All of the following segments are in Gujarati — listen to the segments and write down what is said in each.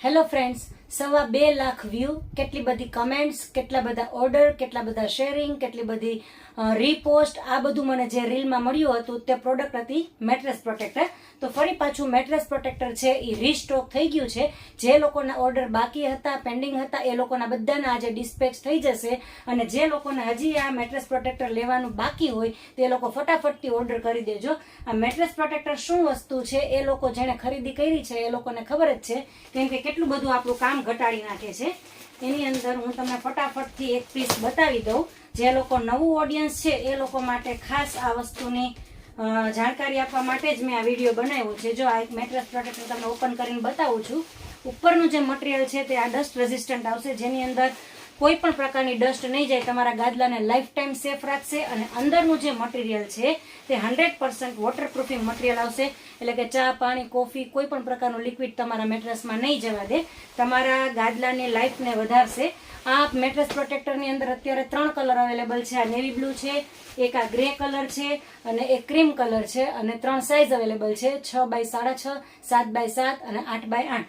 હેલો ફ્રેન્ડ્સ, 2.5 લાખ વ્યૂ, કેટલી બધી કમેન્ટ્સ, કેટલા બધા ઓર્ડર, કેટલા બધા શેરિંગ, કેટલી બધી રીપોસ્ટ, આ બધું મને જે રીલમાં મળ્યું હતું તે પ્રોડક્ટ હતી મેટ્રેસ પ્રોટેક્ટર. તો ફરી પાછું મેટ્રેસ પ્રોટેક્ટર છે એ રીસ્ટોક થઈ ગયું છે. જે લોકોના ઓર્ડર બાકી હતા, પેન્ડિંગ હતા, એ લોકોના બધાના આજે ડિસ્પેચ થઈ જશે. અને જે લોકોને હજી આ મેટ્રેસ પ્રોટેક્ટર લેવાનું બાકી હોય તે લોકો ફટાફટથી ઓર્ડર કરી દેજો. આ મેટ્રેસ પ્રોટેક્ટર શું વસ્તુ છે એ લોકો જેણે ખરીદી કરી છે એ લોકોને ખબર જ છે, કેમ કે કેટલું બધું આપણું કામ ઘટાડી નાખે છે. એની અંદર હું તમને ફટાફટથી એક પીસ બતાવી દઉં. જે લોકો નવું ઓડિયન્સ છે એ લોકો માટે ખાસ આ વસ્તુની જાણકારી આપવા માટે જ મેં આ વિડીયો બનાવ્યો છે. જો આ એક મેટ્રેસ પ્રોટેક્ટર તમને ઓપન કરીને બતાવું છું. ઉપરનું જે મટીરિયલ છે તે આ ડસ્ટ રેઝિસ્ટન્ટ આવશે, જેની અંદર કોઈ પણ પ્રકારની ડસ્ટ નહીં જાય, તમારા ગાદલાને લાઈફ ટાઈમ સેફ રાખશે. અને અંદરનું જે મટીરિયલ છે તે 100% વોટરપ્રૂફિંગ મટીરિયલ આવશે, એટલે કે ચા, પાણી, કોફી, કોઈ પણ પ્રકારનું લિક્વિડ તમારા મેટ્રેસમાં નહીં જવા દે, તમારા ગાદલાની લાઈફને વધારશે. આ મેટ્રેસ પ્રોટેક્ટરની અંદર અત્યારે 3 કલર અવેલેબલ છે. આ નેવી બ્લુ છે, એક આ ગ્રે કલર છે અને એક ક્રીમ કલર છે. અને 3 સાઇઝ અવેલેબલ છે, 6x6, 7x7 અને 8x8.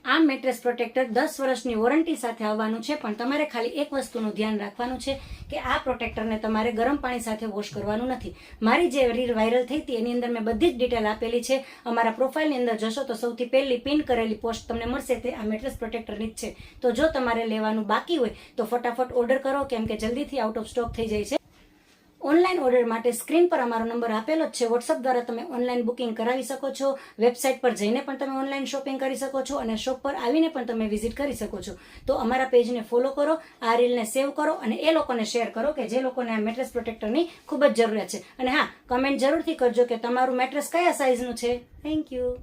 આ મેટ્રેસ પ્રોટેક્ટર 10 વર્ષની વોરંટી સાથે આવવાનું છે. પણ તમારે ખાલી એક વસ્તુનું ધ્યાન રાખવાનું છે કે આ પ્રોટેક્ટરને તમારે ગરમ પાણી સાથે વોશ કરવાનું નથી. મારી જે રીલ વાયરલ થઈ હતી એની અંદર મેં બધી જ ડિટેલ આપેલી છે. અમારા પ્રોફાઇલની અંદર જશો તો સૌથી પહેલી પિન કરેલી પોસ્ટ તમને મળશે, તે આ મેટ્રેસ પ્રોટેક્ટરની જ છે. તો જો તમારે લેવાનું બાકી હોય તો ફટાફટ ઓર્ડર કરો, કેમ કે જલ્દીથી આઉટ ઓફ સ્ટોક થઈ જાય છે. ઓનલાઈન ઓર્ડર માટે સ્ક્રીન પર અમારો નંબર આપેલો જ છે. વોટ્સઅપ દ્વારા તમે ઓનલાઈન બુકિંગ કરાવી શકો છો. વેબસાઇટ પર જઈને પણ તમે ઓનલાઈન શોપિંગ કરી શકો છો અને શોપ પર આવીને પણ તમે વિઝિટ કરી શકો છો. તો અમારા પેજને ફોલો કરો, આ રીલને સેવ કરો અને એ લોકોને શેર કરો કે જે લોકોને આ મેટ્રેસ પ્રોટેક્ટરની ખૂબ જ જરૂરિયાત છે. અને હા, કમેન્ટ જરૂરથી કરજો કે તમારું મેટ્રેસ કયા સાઇઝનું છે. Thank you.